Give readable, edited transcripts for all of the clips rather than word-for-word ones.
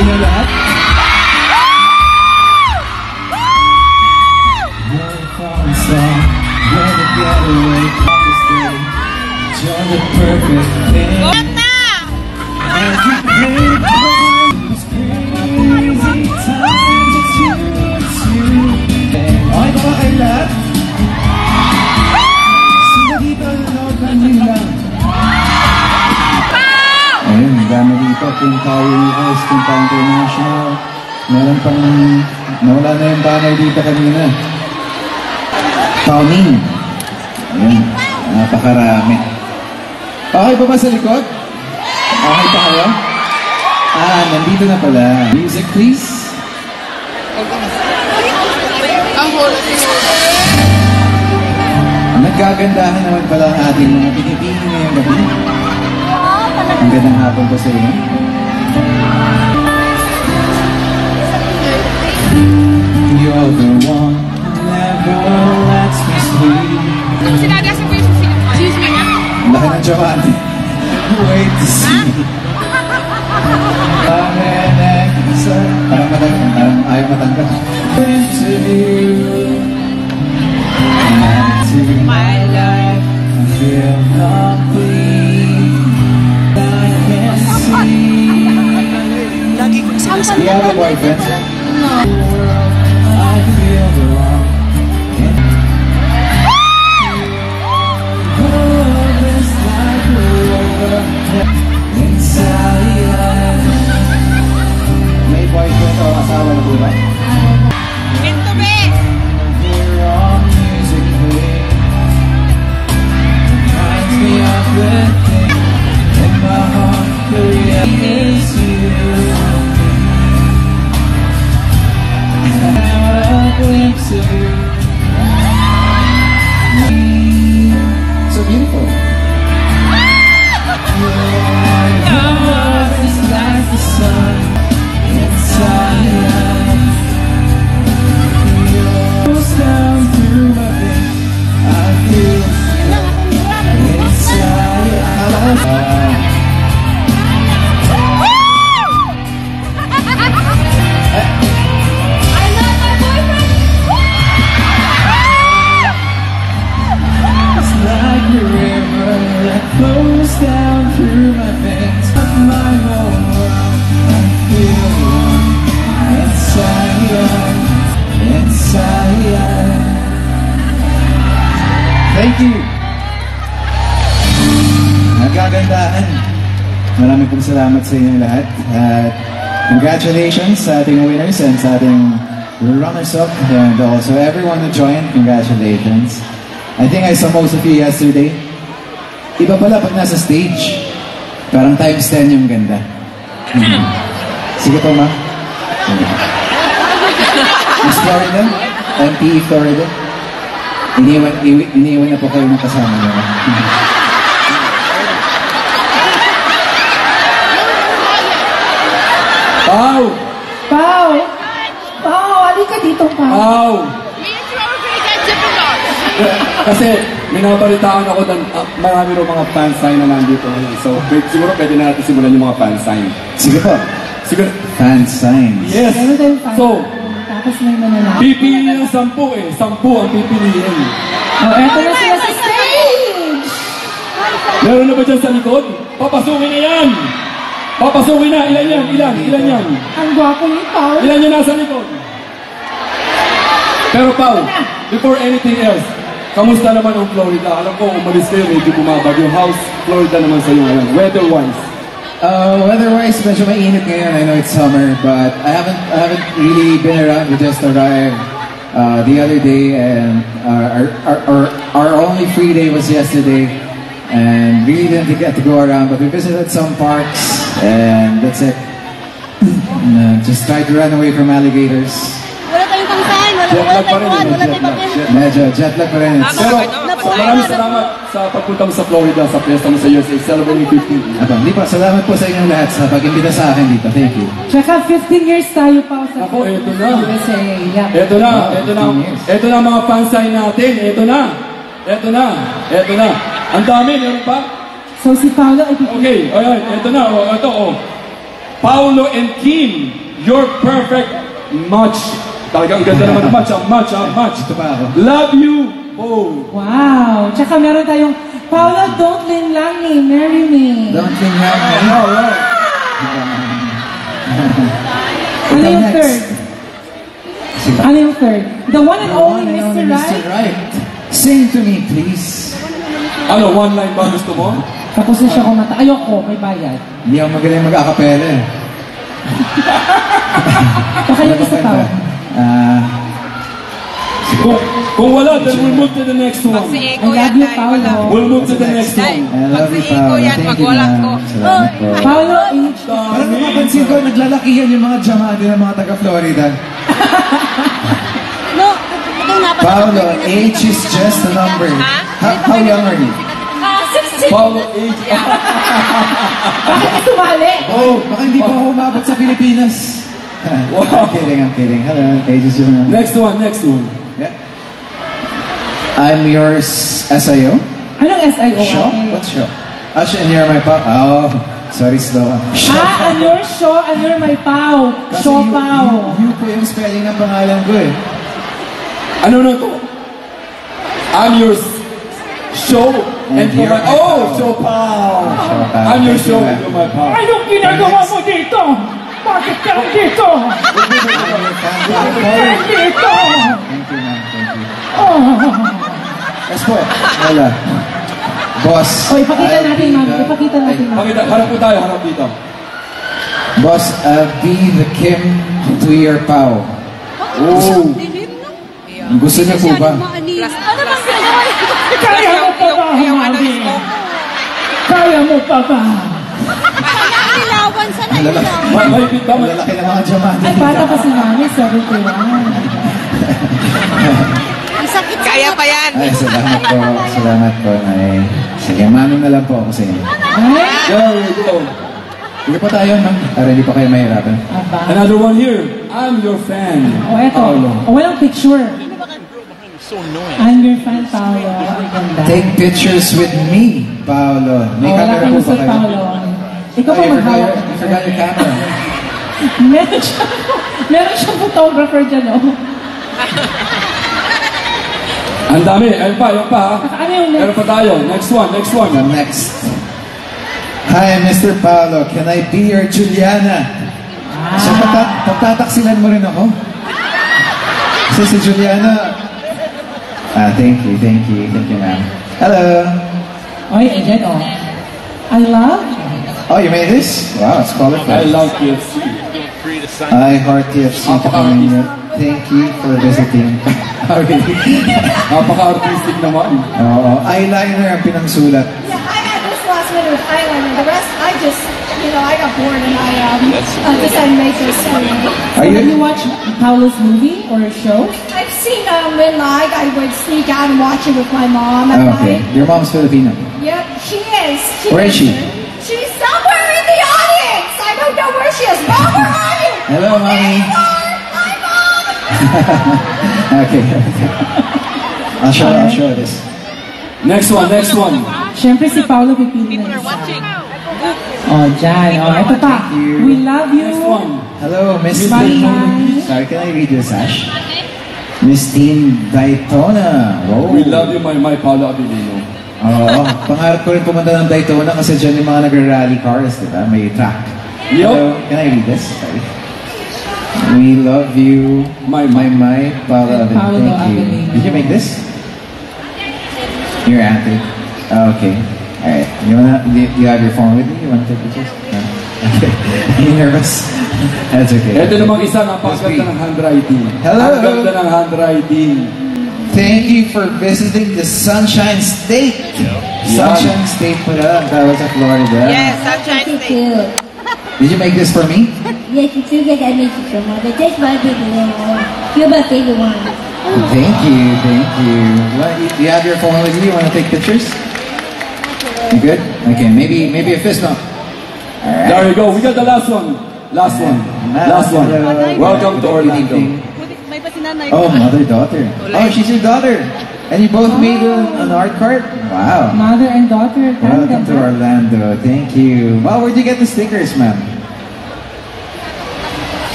inyo lahat. Okay ba kayo lahat? Sino dito nanood ng nilang? Ayun, dami dito. Punta US, Punta International. Meron pang nawala na yung banner dito kanina. Pauning. Ayun, napakarami. Okay pa ba sa likod? Okay pa kayo? Nandito na pala. Music please. Nagkagandahan naman pala ang ating mga pinipili ngayong gabi. Ang gandang hapon po sa inyo. You're the one who never lets me sleep. Ang laki ng diamante. Wait to see. Parang ayaw matanggal. My life, I feel complete. I can see. Do you have a boyfriend? No. I feel the wrong. Love is like a river inside. May boyfriend o asawa na po ba? Ito be! In my heart, the reality is you. Out a glimpse of you. So beautiful. Your love is like the sun inside. Goes down through my veins. I feel flows down through my veins, of my whole world. I feel one inside, inside. Thank you. Nagagandahan. Maraming pong salamat sa inyo lahat. At congratulations sa ating winners and sa ating runners-up. And also everyone who joined, congratulations. I think I saw most of you yesterday. Iba pala pag nasa stage. Parang times 10 yung ganda. Sige po, ma. Miss Florida, MPE Florida. Iniwan na po kayo ng kasama niyo. Pau! Pau! Pau, halika dito, Pau. Pau! Kasi minabalitaan ako ng marami rin mga fan sign na nandito ngayon. So, siguro pwede na natin simulan yung mga fan sign. Sige po. Siguro. Fan signs. Yes. So, tapos may mananap. pipiliin ng 10 eh. 10 ang pipiliin. Oh, eto na sila sa stage! Meron na ba dyan sa likod? Papasukin na yan! Papasukin na! Ilan yan? Ilan yan? Ang gwapo ni Pau. Ilan yan nasa likod? Pero Pau, before anything else, kamusta naman ang Florida? Alam ko, umalis kayo, medyo bumabagyo. How's Florida naman sa iyo ngayon? Weather-wise? Weather-wise, medyo mainit ngayon. I know it's summer, but I haven't really been around. We just arrived the other day, and our only free day was yesterday, and really didn't get to go around. But we visited some parks, and that's it. Just tried to run away from alligators. Wala tayong pangsahan, wala tayong pangsahan, wala tayong pangsahan. Medyo jet lag pa rin. Pero maraming salamat sa pagpunta mo sa Florida, sa fiesta mo sa USA, celebrating 15. Hindi pa, salamat po sa inyong lahat sa pag-imbita sa akin dito. Thank you. Tsaka 15 years tayo pa sa Ako, eto na. USA. Yeah. Ito na mga fansay natin. Ito na. Ang dami, meron pa? So si Paolo ay Okay, alright, ito na. Ito. Paolo and Kim, you're perfect match. Talagang ganda naman match. Ito pa ako. Love you both. Wow. Tsaka meron tayong, Paolo, don't lean lang me, marry me. Don't you have me? Ano yung third? Ano yung third? The one and only Mr. Mr. Right? Right. Sing to me, please. Ano, one line ba gusto mo? Tapos na siya kumanta. Ayoko, may bayad. Hindi ako magaling mag-acapella eh. Baka yung isa pa. Kung wala, then we'll move to the next one. I love you, Paolo. We'll move to the next one. I love you, Paolo. Thank you, ma'am. Salamat po. Paolo H. Parang napapansin ko, naglalakihan yung mga jamade ng mga taga-Florida. No, ito nga pa. Paolo, age is just a number. How young are you? 16. Paolo H. Bakit ka sumali? Oh, baka hindi pa ako umabot sa Pilipinas. Wow. I'm kidding. Hello, age is just a number. Next one. Yeah. I'm yours, SIO. Anong SIO? Show? What's show? Ash, and you're my pop. Oh, sorry, slow. And your show, and you're my pao. Kasi Show pao. you po yung spelling ng pangalan ko eh. Ano na to? I'm your show and for my... Oh, show pal. I'm your show and you're my pal. Anong ginagawa mo dito? Bakit ka dito? Bakit ka dito? Thank you, ma'am. Thank you. Oh. Yes po. Wala. Boss. O, ipakita natin, ma'am. Ipakita natin, ma'am. Pakita, harap po tayo, harap dito. Boss, I'll be the Kim to your Pao. Oh. Gusto niyo po ba? Ano bang ginagawa niyo? Kaya mo pa ba, mami? Kaya mo pa ba? Nilawan sa Lalaki. nailawan. Mahigpit ba? Lalaki ng mga jamade. Ay, bata pa si mami. 71. Isakit sa Kaya pa yan. Ay, salamat po. Salamat po. Ay, sige, mami na lang po ako sa inyo. Ay, There we go. Sige pa tayo, ma'am. Para hindi pa kayo mahirapan. aba. Another one here. I'm your fan. O, eto. Paolo. O, walang picture. I'm your fan, Paolo. Ang ganda. Take pictures with me, Paolo. May O, wala camera kang po gusto, ba kayo? Paolo. Ikaw Oh, pa you maghawak. forgot your camera. Meron siyang photographer dyan, o. Ang dami. Ayun pa, ayun pa. Ano yung Meron pa tayo. Next one. The next. Hi, Mr. Paolo. Can I be your Juliana? So, pagtataksilan mo rin ako? So, si Juliana... thank you, ma'am. Hello. Oy, ayan, o. I love. Oh, you made this? Wow, it's I qualified. love KFC. I heart TFC coming in. Thank you for visiting. Oh, really? Napaka-artistic naman. Eyeliner ang pinangsulat. Yeah, I had this last minute with eyeliner. The rest, I just, I got bored and I decided to make this for you. Are Have you you? watched Paolo's movie or show? I've seen when I would sneak out and watch it with my mom at Okay. night. Your mom's Filipino. Yep, she is. Where is she? She's somewhere in the audience. I don't know where she is. Mom, where are you? Hello, mommy. Hi, Mom. Okay. I'll show this. Next one. Siyempre si Paolo pipili na isa. Oh, dyan. Oh, ito pa. you. We love you. Next one. Hello, Miss Bye. Dean. Sorry, can I read your sash? Miss Dean Daytona. Whoa. We love you, my Paolo Abilino. Oo. Pangarap ko rin pumunta ng Daytona kasi dyan yung mga nag-rally cars, di ba? May track. Yup. Hello, can I read this? Sorry. We love you, my Paolo Abilino. Paolo Thank you. Abilino. Did you make this? Your auntie. Oh, okay. Alright. You have your phone with you? You want to take pictures? No? Okay. Are you nervous? That's okay. Ito namang isa, napakaganda ng handwriting. Hello. Ang ganda ng handwriting. Thank you for visiting the Sunshine State. Sunshine State pala. That was at Florida. Yes, Sunshine Thank State. you. Did you make this for me? Yes, you do get that message from her. But that's my favorite one. You're my favorite one. Thank you. You have your phone with you? You want to take pictures? You good? Okay, maybe a fist bump. Alright. There you go. We got the last one. Last one. Welcome to Orlando. May pa si nanay. Oh, mother-daughter. Oh, she's your daughter. And you both made an art card? Wow. Mother and daughter. Welcome to Orlando. Thank you. Wow, where'd you get the stickers, ma'am?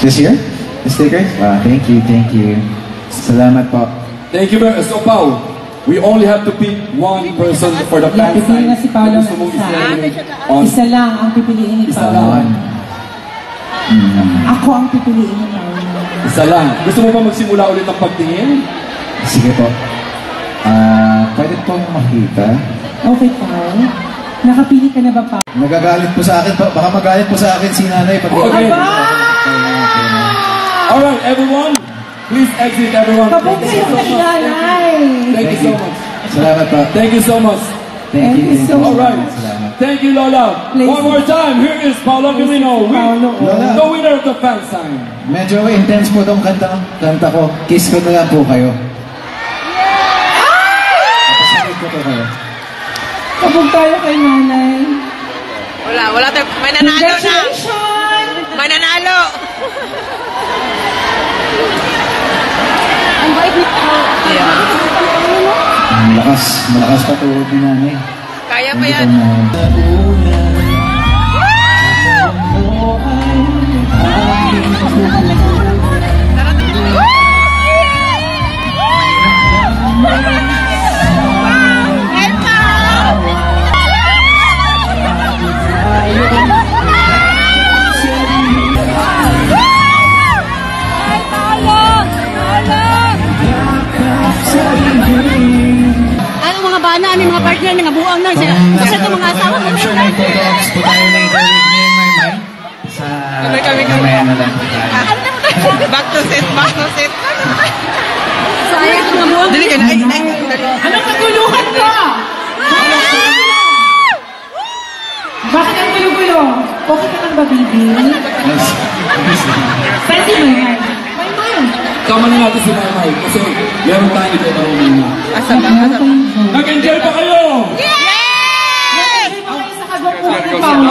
This year? The stickers? Wow, thank you, thank you. Salamat po. Thank you very much. So, Pao, we only have to pick one person for the fan Pipiliin sign. na si Paolo Gusto mong ng isa. i-celebrate on Isa lang ang pipiliin ni isa Paolo. lang. Ako ang pipiliin ni Paolo. Isa lang. Gusto mo ba magsimula ulit ng pagtingin? Sige po. Pwede pong makita. Okay, Paolo. Nakapili ka na ba, Paolo? Nagagalit po sa akin, baka magalit po sa akin si nanay pag Okay. Alright, everyone. Please exit, everyone. Kapag Thank kayo you so sa much. nanay. Thank you so much. Salamat po. Thank you so much. Thank you. so much. Alright. Salamat. Thank you, Lola. Please. One more time. Here is Paolo Camino, Paolo. the winner of the fan sign. Medyo intense po tong kanta ko. Kiss ko na lang po kayo. Papasakit ko po kayo. Kapag tayo kay nanay. Wala tayo. May nanalo na. Congratulations! May nanalo. Malakas pa tuhod ni nanay. Kaya pa yan. Ano mga bana, ano mga partner, nga buang na siya. Kasi ito mga asawa. I'm sure may photos po tayo later with me and my mind. Sa mamaya na lang po tayo. Back to set. Sayang ito mga buang. Dali ka na. Anong naguluhan ka? Bakit ang gulo-gulo? Okay ka lang ba, baby? Saan si Maymay? Maymay! Tama na natin si Maymay kasi meron tayo ito na umina. Nag-enjoy pa kayo! Nag-enjoy ba kayo sa kagwapuhan ni Paolo?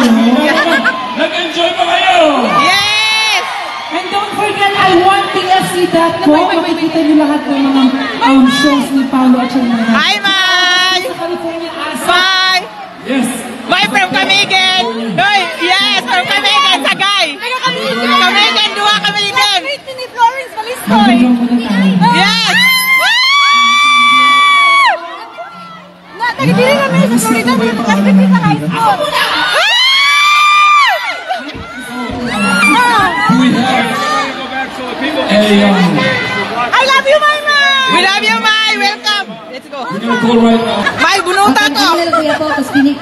Nag-enjoy pa kayo! Yes! And don't forget, I want TLC.com. Makikita niyo lahat ng mga shows ni Paolo at siya mga Hi, Mai! sa California Asa. Bye! Yes! Bye from Camigan! Hoy, yes! From Camigan, Sagay! Camigan, dua Camigan! Ni Florence Malistoy. Mag-enjoy ko na tayo. Yes! Nagdili kami sa Florida. Nagdili sa high school. We have I love you, Mama! We love you, Mai! Welcome! Let's go! we're gonna call right now. Mai, bunuta to!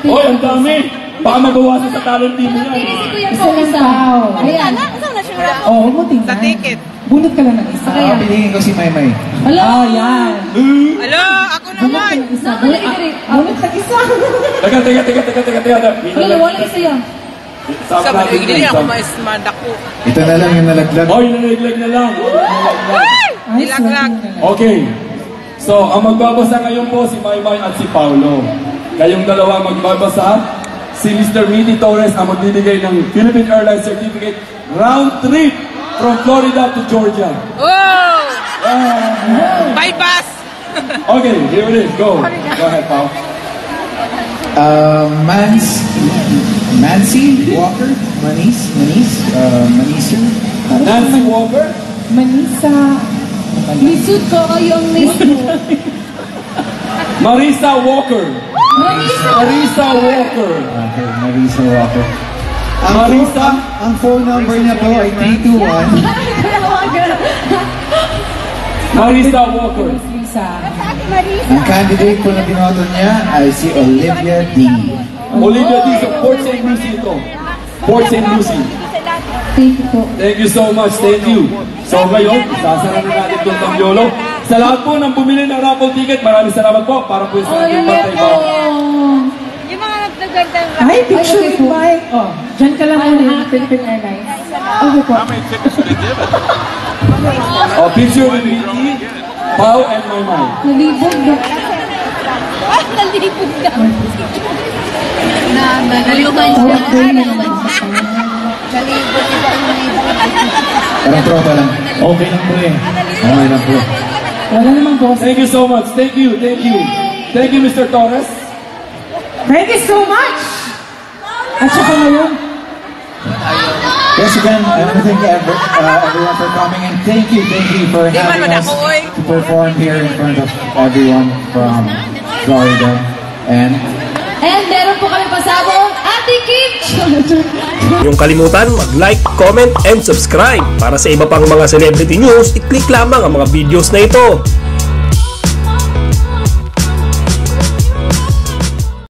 Hoy, ang dami! Baka mabawasan sa talent team niya. Isa lang tao. Ayan. Saan na siya? Oo, mo tingnan. Sa ticket. Bunot ka lang ng isa. Piliin ko si Maymay. Oh, yan. Hello, ako Bunot ka naman! ng isa. Bunot ka isa. Teka. Wala isa yan. Sa natin hindi yan. ako madako. Ito na lang yung nalaglag. Hoy, nanaglag na lang. Ay, Nilaglag. Okay. So, ang magbabasa ngayon po si Maymay at si Paolo. Kayong dalawa magbabasa. Si Mr. Mini Torres ang magbibigay ng Philippine Airlines Certificate round trip from Florida to Georgia. Oh! Bypass! Okay, here it is. Go. Go ahead, Pao. Nancy Walker? Manisu? Nancy Walker. Manisa. Lisod ko kayong mismo. Marisa Walker. Marisa Walker. Okay, Marisa Walker. Marisa? Ang phone number niya po ay 321. Marisa Walker. Lisa. Ang candidate po na binoto niya ay si Olivia D. Olivia D. sa Port St. Lucie ito. Port St. Lucie. Thank you po. Thank you so much. Thank you. So ngayon, sasara na natin itong Tamyolo. Sa lahat po ng bumili ng raffle ticket, maraming salamat po para po sa ating birthday po. Yung mga nagdagdag Ay, picture okay with po. Mike. Oh, dyan ka lang muna yung Philippine Airlines. Okay po. Oh, picture with Vicky, Pao, and Maymay. Nalibog na. Nalipod ka. Nalibog siya. Parang tropa lang. Okay lang po eh. Okay lang po. Wala namang boss. Thank you so much. Thank you. Thank you. Thank you, Mr. Torres. Thank you so much! At saka ngayon, Once again, I want to thank everyone for coming, and thank you for having us to perform here in front of everyone from Florida. And meron po kami pasabong Ate Kim. Yung kalimutan, mag-like, comment, and subscribe. Para sa iba pang mga celebrity news, i-click lamang ang mga videos na ito.